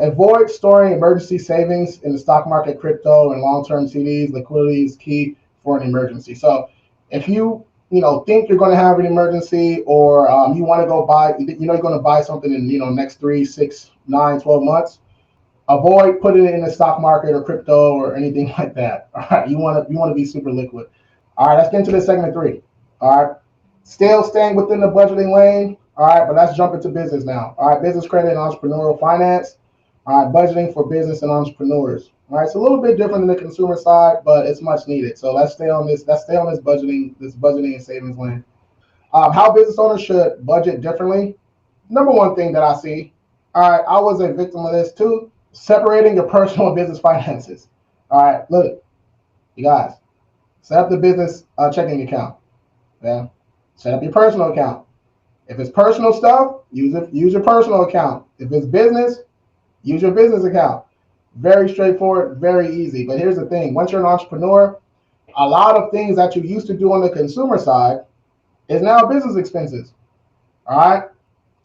Avoid storing emergency savings in the stock market, crypto, and long-term CDs. Liquidity is key for an emergency. So if you think you're going to have an emergency, or you want to go buy, you're going to buy something in next 3, 6, 9, 12 months, avoid putting it in the stock market or crypto or anything like that. All right, you want to be super liquid. All right, let's get into this segment 3. All right, still staying within the budgeting lane. All right, but let's jump into business now. All right, business credit and entrepreneurial finance. All right, budgeting for business and entrepreneurs. All right, it's a little bit different than the consumer side, but it's much needed. So let's stay on this. Let's stay on this budgeting and savings lane. How business owners should budget differently. Number one thing that I see. All right, I was a victim of this too. Separating your personal and business finances. All right, look, you guys, set up the business checking account. Yeah, set up your personal account. If it's personal stuff, use your personal account. If it's business, use your business account. Very straightforward, very easy. But here's the thing: once you're an entrepreneur, a lot of things that you used to do on the consumer side is now business expenses. All right.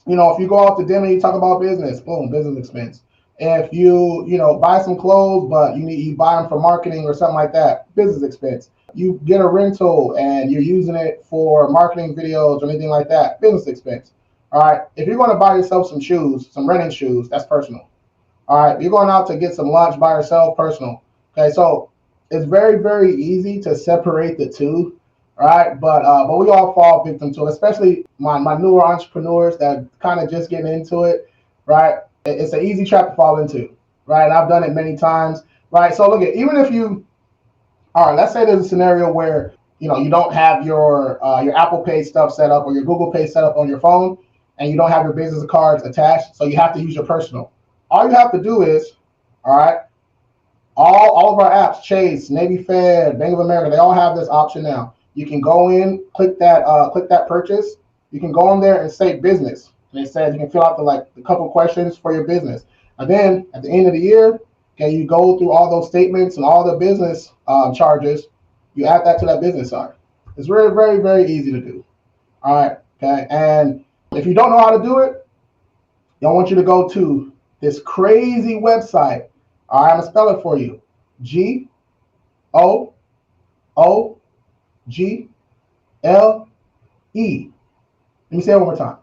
If you go out to dinner, you talk about business, boom, business expense. If you buy some clothes, but you buy them for marketing or something like that, business expense. You get a rental and you're using it for marketing videos or anything like that, business expense. All right. If you're going to buy yourself some shoes, some running shoes, that's personal. All right. If you're going out to get some lunch by yourself, personal. Okay. So it's very, very easy to separate the two. All right, but we all fall victim to it, especially my newer entrepreneurs that kind of just getting into it, right? It's an easy trap to fall into, right? And I've done it many times, right? So look at, even if all right, let's say there's a scenario where you don't have your Apple Pay stuff set up or your Google Pay set up on your phone, and you don't have your business cards attached, so you have to use your personal. All you have to do is, all right, all of our apps, Chase, Navy Fed, Bank of America, they all have this option now. You can go in, click that purchase. You can go in there and say business. And it says you can fill out the couple questions for your business. And then at the end of the year, okay, you go through all those statements and all the business charges. You add that to that business side. It's very, very, very easy to do. All right, okay. And if you don't know how to do it, I want you to go to this crazy website. All right, I'm gonna spell it for you. GOOGLE. Let me say it one more time.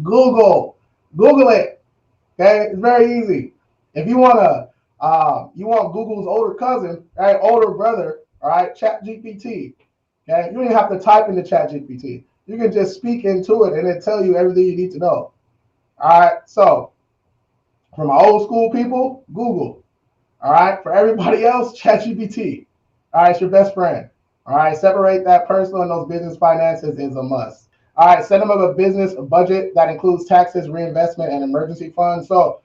GOOGLE. Google it. Okay, it's very easy. If you want Google's older cousin, right, older brother, all right, ChatGPT. Okay, you don't even have to type into ChatGPT. You can just speak into it and it tell you everything you need to know. All right, so for my old school people, Google. All right, for everybody else, ChatGPT. All right, it's your best friend. All right, separate that personal and those business finances is a must. All right, set them up a business budget that includes taxes, reinvestment, and emergency funds. So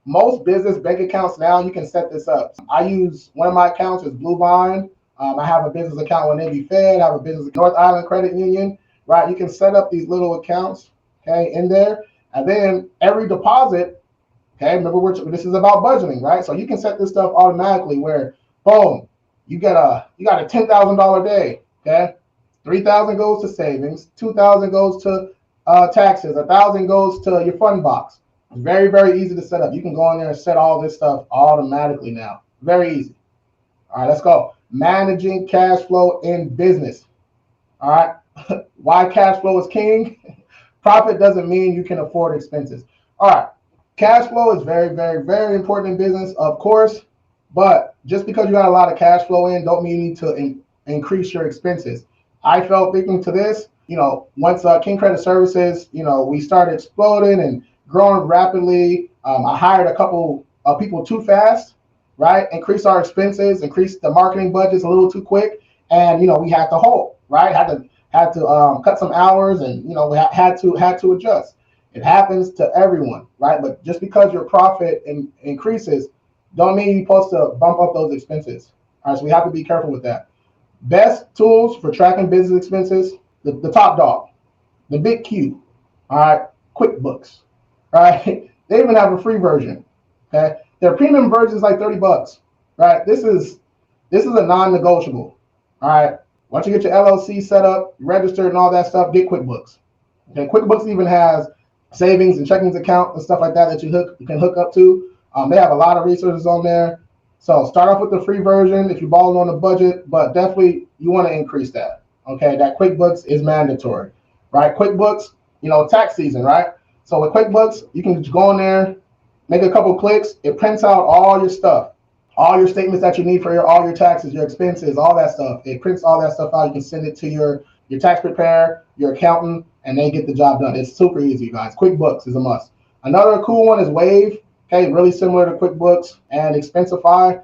most business bank accounts now, you can set this up. I use, one of my accounts is Bluevine. I have a business account with Navy Fed. I have a business with North Island Credit Union. Right, you can set up these little accounts, okay, in there, and then every deposit. Okay, remember this is about budgeting, right? So you can set this stuff automatically where, boom, you got a $10,000 day. Okay, 3,000 goes to savings, 2,000 goes to taxes, 1,000 goes to your fund box. It's very, very easy to set up. You can go in there and set all this stuff automatically now. Very easy. All right, let's go. Managing cash flow in business. All right, why cash flow is king? Profit doesn't mean you can afford expenses. All right. Cash flow is very, very, very important in business, of course, but just because you got a lot of cash flow in, don't mean you need to increase your expenses. I fell victim to this, once King Credit Services, we started exploding and growing rapidly. I hired a couple of people too fast, right? Increased our expenses, increased the marketing budgets a little too quick, and we had to hold, right? Had to cut some hours, and we had to adjust. It happens to everyone, right? But just because your profit increases, don't mean you're supposed to bump up those expenses. All right, so we have to be careful with that. Best tools for tracking business expenses, the top dog, the big Q, all right, QuickBooks, all right? They even have a free version, okay? Their premium version is like $30, right? This is a non-negotiable, all right? Once you get your LLC set up, registered and all that stuff, get QuickBooks. Okay, QuickBooks even has savings and checkings account and stuff like that you can hook up to. They have a lot of resources on there. So start off with the free version if you're balling on a budget, but definitely you want to increase that. Okay, that QuickBooks is mandatory, right? QuickBooks, tax season, right? So with QuickBooks, you can go in there, make a couple clicks, it prints out all your stuff, all your statements that you need for all your taxes, your expenses, all that stuff. It prints all that stuff out. You can send it to your tax preparer, your accountant, and they get the job done. It's super easy, guys. QuickBooks is a must. Another cool one is Wave. Okay, really similar to QuickBooks and Expensify.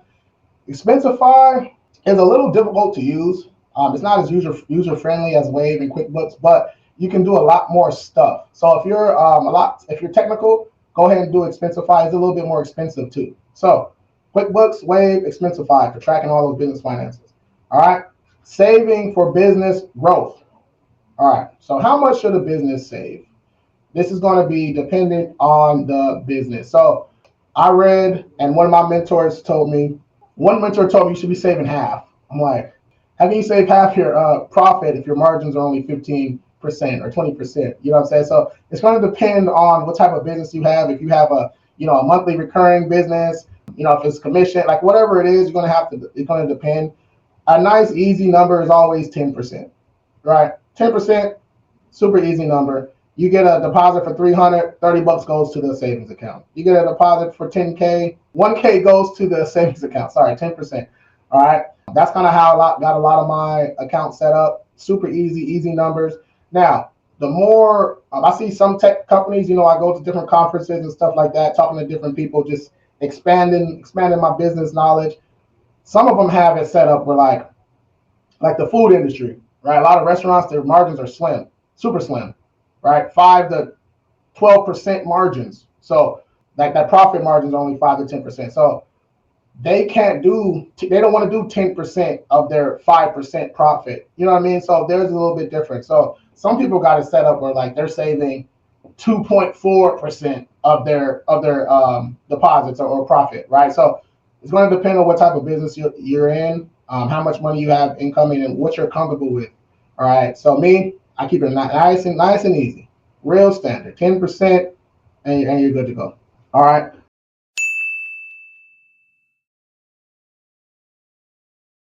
Expensify is a little difficult to use. It's not as user friendly as Wave and QuickBooks, but you can do a lot more stuff. So if you're technical, go ahead and do Expensify. It's a little bit more expensive too. So QuickBooks, Wave, Expensify for tracking all those business finances. All right, saving for business growth. All right, so how much should a business save? This is going to be dependent on the business. So I read, and one mentor told me you should be saving half. I'm like, how can you save half your profit if your margins are only 15% or 20%? You know what I'm saying? So it's going to depend on what type of business you have. If you have a monthly recurring business, if it's commission, like whatever it is, it's going to depend. A nice easy number is always 10%, right? 10%, super easy number. You get a deposit for $300, $30 goes to the savings account. You get a deposit for $10K, $1K goes to the savings account. Sorry, 10%. All right. That's kind of how I got a lot of my accounts set up. Super easy numbers. Now, the more I see some tech companies, I go to different conferences and stuff like that, talking to different people, just expanding my business knowledge. Some of them have it set up where like the food industry, right? A lot of restaurants, their margins are slim, super slim, right? 5 to 12% margins. So like that profit margin is only 5 to 10%. So they don't want to do 10% of their 5% profit. You know what I mean? So there's a little bit different. So some people got it set up where like they're saving 2.4% of their deposits or profit, right? So it's going to depend on what type of business you're in, how much money you have incoming, and what you're comfortable with. All right. So I keep it nice and easy, real standard, 10%, and you're good to go. All right.